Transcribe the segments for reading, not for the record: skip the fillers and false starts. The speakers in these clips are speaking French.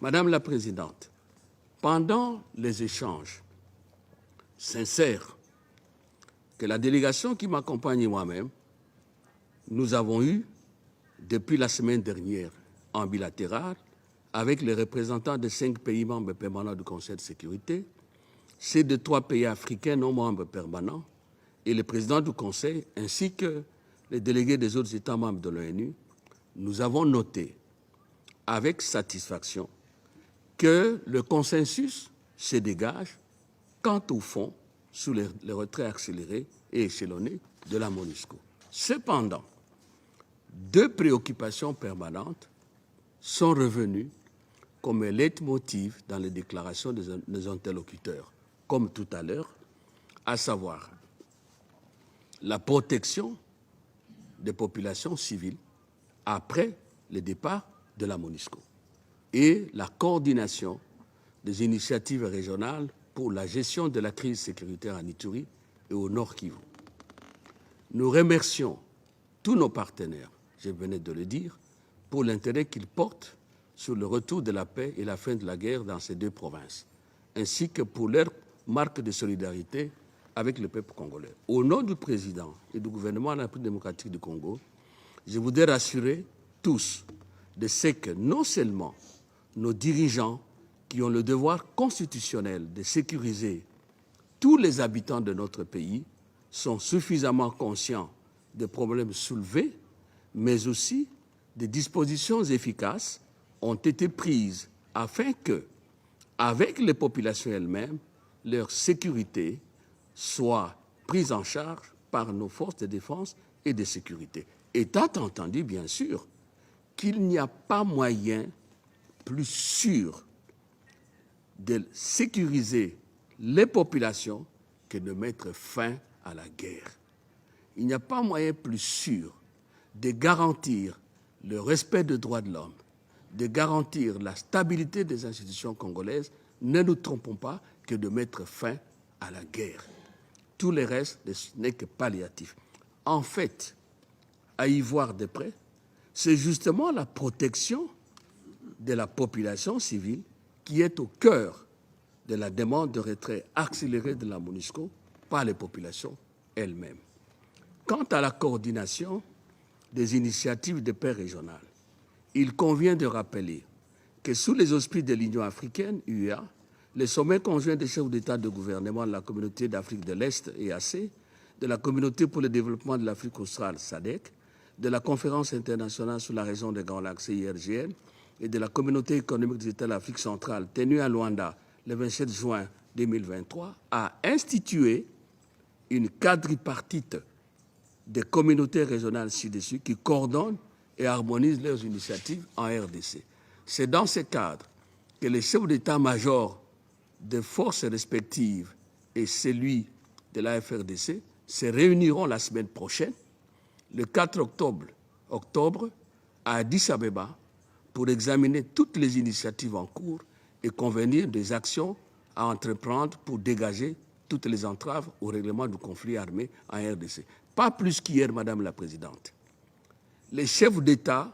Madame la Présidente, pendant les échanges sincères que la délégation qui m'accompagne et moi-même, nous avons eu depuis la semaine dernière en bilatéral avec les représentants des 5 pays membres permanents du Conseil de sécurité, ces 3 pays africains non membres permanents et le président du Conseil ainsi que les délégués des autres États membres de l'ONU, nous avons noté avec satisfaction que le consensus se dégage quant au fond sous le retrait accéléré et échelonné de la MONUSCO. Cependant, 2 préoccupations permanentes sont revenues comme leitmotiv dans les déclarations des interlocuteurs, comme tout à l'heure, à savoir la protection des populations civiles après le départ de la MONUSCO et la coordination des initiatives régionales pour la gestion de la crise sécuritaire en Ituri et au Nord Kivu. Nous remercions tous nos partenaires, je venais de le dire, pour l'intérêt qu'ils portent sur le retour de la paix et la fin de la guerre dans ces 2 provinces, ainsi que pour leur marque de solidarité avec le peuple congolais. Au nom du président et du gouvernement de la République démocratique du Congo, je voudrais rassurer tous de ce que non seulement nos dirigeants qui ont le devoir constitutionnel de sécuriser tous les habitants de notre pays sont suffisamment conscients des problèmes soulevés, mais aussi des dispositions efficaces ont été prises afin que, avec les populations elles-mêmes, leur sécurité soit prise en charge par nos forces de défense et de sécurité. Étant entendu, bien sûr, qu'il n'y a pas moyen plus sûr de sécuriser les populations que de mettre fin à la guerre. Il n'y a pas moyen plus sûr de garantir le respect des droits de l'homme, de garantir la stabilité des institutions congolaises, ne nous trompons pas, que de mettre fin à la guerre. Tout le reste n'est que palliatif. En fait, à y voir de près, c'est justement la protection de la population civile qui est au cœur de la demande de retrait accéléré de la MONUSCO par les populations elles-mêmes. Quant à la coordination des initiatives de paix régionales, il convient de rappeler que sous les auspices de l'Union africaine, UEA, les sommets conjoints des chefs d'État de gouvernement de la communauté d'Afrique de l'Est, EAC, de la communauté pour le développement de l'Afrique australe, SADC, de la conférence internationale sur la région des Grands Lacs, CIRGL, et de la communauté économique des États de l'Afrique centrale, tenue à Luanda le 27 juin 2023, a institué une quadripartite des communautés régionales ci-dessus qui coordonnent et harmonisent leurs initiatives en RDC. C'est dans ce cadre que les chefs d'état-major des forces respectives et celui de la FRDC se réuniront la semaine prochaine, le 4 octobre, à Addis Abeba, pour examiner toutes les initiatives en cours et convenir des actions à entreprendre pour dégager toutes les entraves au règlement du conflit armé en RDC. Pas plus qu'hier, Madame la Présidente. Les chefs d'État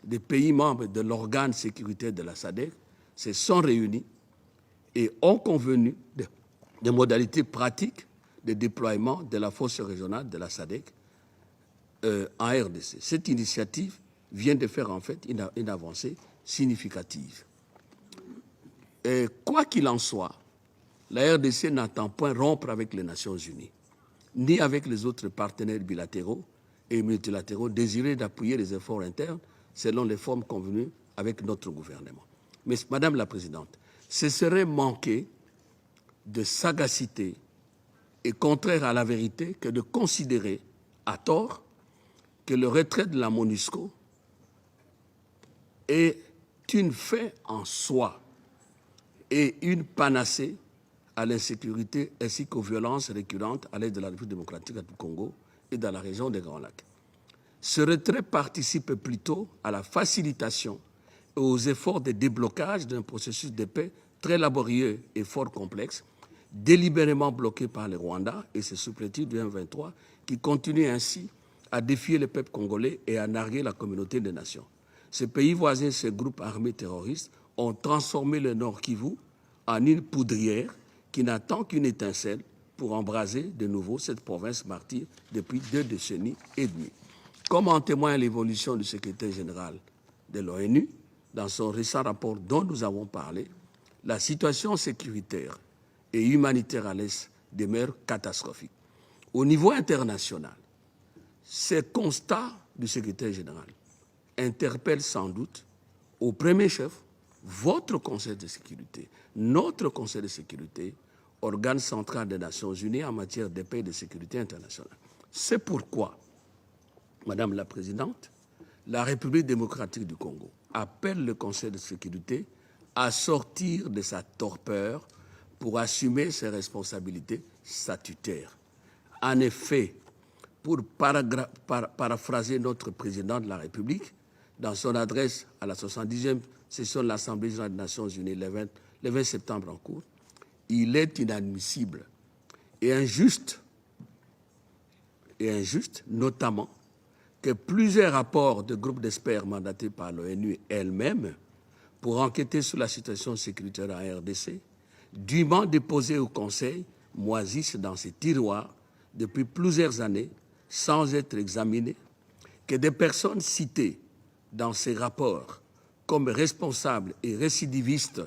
des pays membres de l'organe sécuritaire de la SADC se sont réunis et ont convenu des modalités pratiques de déploiement de la force régionale de la SADC en RDC. Cette initiative vient de faire en fait une avancée significative. Et quoi qu'il en soit, la RDC n'entend point rompre avec les Nations Unies, ni avec les autres partenaires bilatéraux et multilatéraux désirés d'appuyer les efforts internes selon les formes convenues avec notre gouvernement. Mais, Madame la Présidente, ce serait manquer de sagacité et contraire à la vérité que de considérer, à tort, que le retrait de la MONUSCO est une fin en soi et une panacée à l'insécurité ainsi qu'aux violences récurrentes à l'est de la République démocratique du Congo et dans la région des Grands Lacs. Ce retrait participe plutôt à la facilitation et aux efforts de déblocage d'un processus de paix très laborieux et fort complexe, délibérément bloqué par le Rwanda et ses supplétifs du M23, qui continuent ainsi à défier le peuple congolais et à narguer la communauté des nations. Ces pays voisins, ces groupes armés terroristes, ont transformé le Nord Kivu en une poudrière qui n'attend qu'une étincelle pour embraser de nouveau cette province martyre depuis 2 décennies et demie. Comme en témoigne l'évolution du secrétaire général de l'ONU, dans son récent rapport dont nous avons parlé, la situation sécuritaire et humanitaire à l'Est demeure catastrophique. Au niveau international, ces constats du secrétaire général interpellent sans doute au premier chef votre Conseil de sécurité, notre Conseil de sécurité, organe central des Nations Unies en matière de paix et de sécurité internationale. C'est pourquoi, Madame la Présidente, la République démocratique du Congo appelle le Conseil de sécurité à sortir de sa torpeur pour assumer ses responsabilités statutaires. En effet, pour paraphraser notre président de la République, dans son adresse à la 70e session de l'Assemblée générale des Nations Unies le 20 septembre en cours, il est inadmissible et injuste, notamment, que plusieurs rapports de groupes d'experts mandatés par l'ONU elle-même pour enquêter sur la situation sécuritaire en RDC, dûment déposés au Conseil, moisissent dans ces tiroirs depuis plusieurs années sans être examinés, que des personnes citées dans ces rapports comme responsables et récidivistes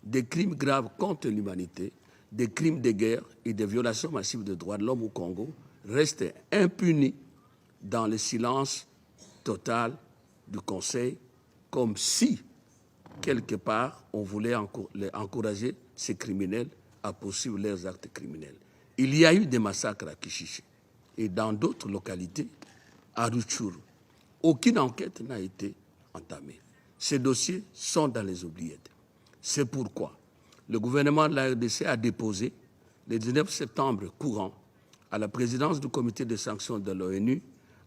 des crimes graves contre l'humanité, des crimes de guerre et des violations massives des droits de l'homme au Congo restent impunis dans le silence total du Conseil, comme si, quelque part, on voulait encourager ces criminels à poursuivre leurs actes criminels. Il y a eu des massacres à Kishiché et dans d'autres localités, à Rutshuru. Aucune enquête n'a été entamée. Ces dossiers sont dans les oubliettes. C'est pourquoi le gouvernement de la RDC a déposé, le 19 septembre courant, à la présidence du comité de sanctions de l'ONU,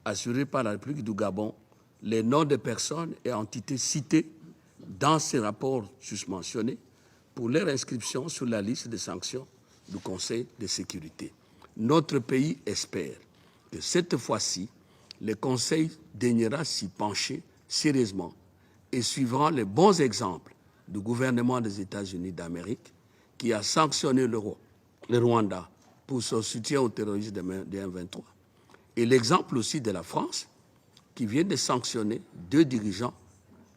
assuré par la République du Gabon, les noms des personnes et entités citées dans ces rapports susmentionnés pour leur inscription sur la liste des sanctions du Conseil de sécurité. Notre pays espère que cette fois-ci, le Conseil daignera s'y pencher sérieusement et suivra les bons exemples du gouvernement des États-Unis d'Amérique qui a sanctionné le Rwanda pour son soutien au terrorisme de M23 et l'exemple aussi de la France qui vient de sanctionner 2 dirigeants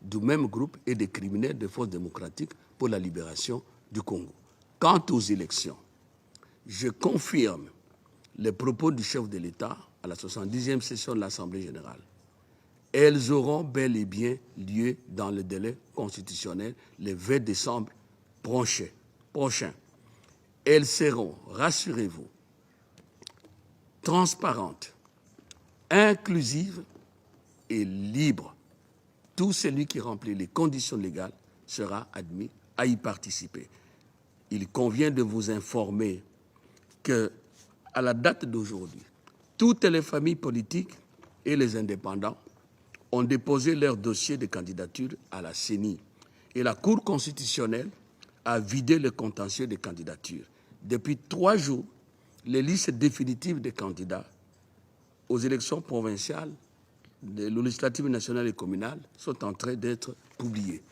du même groupe et des criminels de forces démocratiques pour la libération du Congo. Quant aux élections, je confirme les propos du chef de l'État à la 70e session de l'Assemblée générale. Elles auront bel et bien lieu dans le délai constitutionnel le 20 décembre prochain. Elles seront, rassurez-vous, transparentes, inclusives et libres. Tout celui qui remplit les conditions légales sera admis à y participer. Il convient de vous informer que, à la date d'aujourd'hui, toutes les familles politiques et les indépendants ont déposé leur dossier de candidature à la CENI et la Cour constitutionnelle a vidé le contentieux des candidatures. Depuis 3 jours, les listes définitives des candidats aux élections provinciales, les législatives nationales et communales sont en train d'être publiées.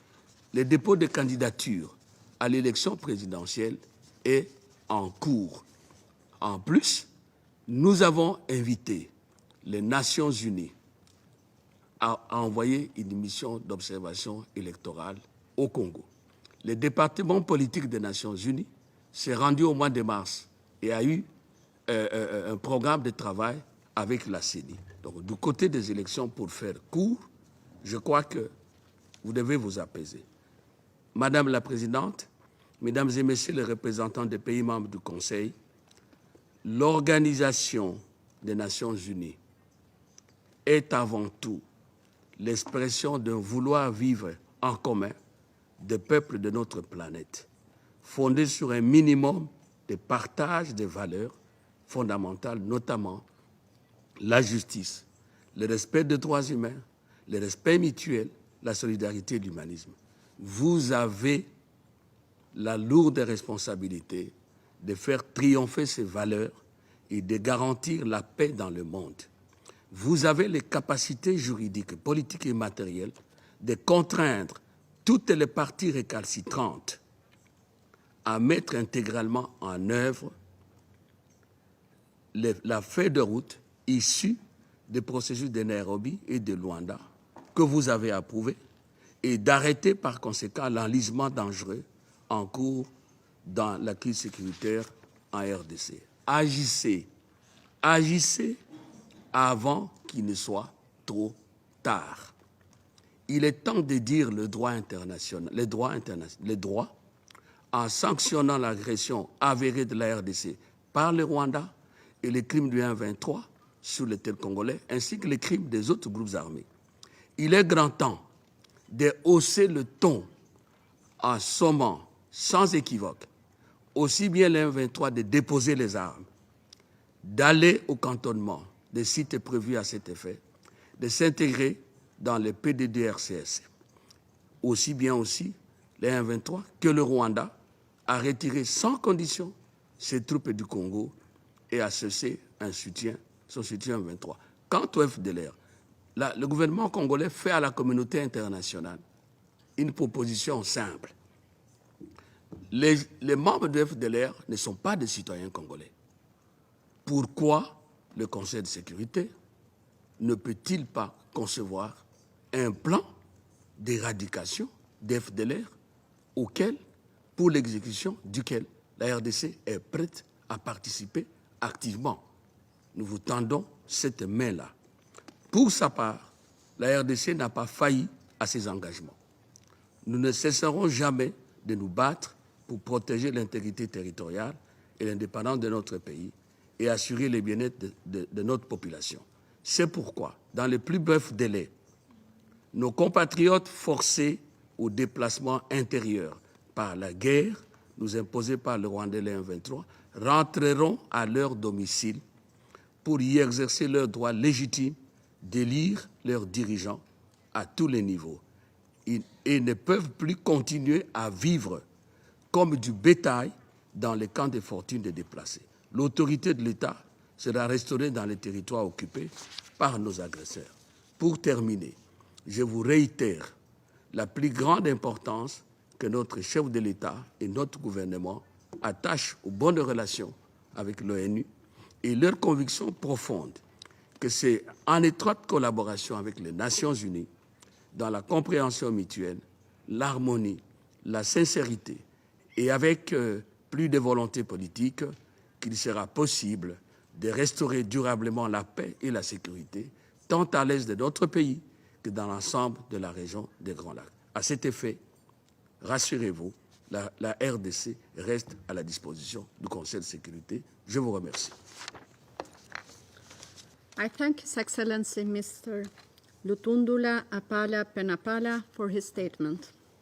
Le dépôt de candidature à l'élection présidentielle est en cours. En plus, nous avons invité les Nations Unies à envoyer une mission d'observation électorale au Congo. Le département politique des Nations Unies s'est rendu au mois de mars et a eu un programme de travail avec la CENI. Donc, du côté des élections, pour faire court, je crois que vous devez vous apaiser. Madame la Présidente, Mesdames et Messieurs les représentants des pays membres du Conseil, l'Organisation des Nations Unies est avant tout l'expression d'un vouloir vivre en commun des peuples de notre planète, fondé sur un minimum de partage des valeurs fondamentales, notamment la justice, le respect des droits humains, le respect mutuel, la solidarité et l'humanisme. Vous avez la lourde responsabilité de faire triompher ces valeurs et de garantir la paix dans le monde. Vous avez les capacités juridiques, politiques et matérielles de contraindre toutes les parties récalcitrantes à mettre intégralement en œuvre la feuille de route issue des processus de Nairobi et de Luanda que vous avez approuvé et d'arrêter par conséquent l'enlisement dangereux en cours dans la crise sécuritaire en RDC. Agissez avant qu'il ne soit trop tard. Il est temps de dire le droit international, les droits en sanctionnant l'agression avérée de la RDC par le Rwanda et les crimes du 1-23 sur le territoire congolais, ainsi que les crimes des autres groupes armés. Il est grand temps de hausser le ton en sommant sans équivoque aussi bien le 1-23 de déposer les armes, d'aller au cantonnement des sites prévus à cet effet, de s'intégrer dans le PDDRCS, aussi bien aussi les 1-23 que le Rwanda a retiré sans condition ses troupes du Congo et a cessé son soutien au 23. Quant au FDLR, le gouvernement congolais fait à la communauté internationale une proposition simple. Les membres du FDLR ne sont pas des citoyens congolais. Pourquoi le Conseil de sécurité ne peut-il pas concevoir un plan d'éradication des FDLR pour l'exécution duquel la RDC est prête à participer activement? Nous vous tendons cette main-là. Pour sa part, la RDC n'a pas failli à ses engagements. Nous ne cesserons jamais de nous battre pour protéger l'intégrité territoriale et l'indépendance de notre pays et assurer le bien-être de notre population. C'est pourquoi, dans les plus brefs délais, nos compatriotes forcés au déplacement intérieur par la guerre nous imposée par le Rwandais le 1-23 rentreront à leur domicile pour y exercer leur droit légitime d'élire leurs dirigeants à tous les niveaux et ne peuvent plus continuer à vivre comme du bétail dans les camps de fortune des déplacés. L'autorité de l'État sera restaurée dans les territoires occupés par nos agresseurs. Pour terminer, je vous réitère la plus grande importance que notre chef de l'État et notre gouvernement attachent aux bonnes relations avec l'ONU et leur conviction profonde que c'est en étroite collaboration avec les Nations Unies, dans la compréhension mutuelle, l'harmonie, la sincérité et avec plus de volonté politique qu'il sera possible de restaurer durablement la paix et la sécurité, tant à l'est de notre pays que dans l'ensemble de la région des Grands Lacs. À cet effet, rassurez-vous, la RDC reste à la disposition du Conseil de sécurité. Je vous remercie. I thank His Excellency Mr. Lutundula Apala Penapala for his statement.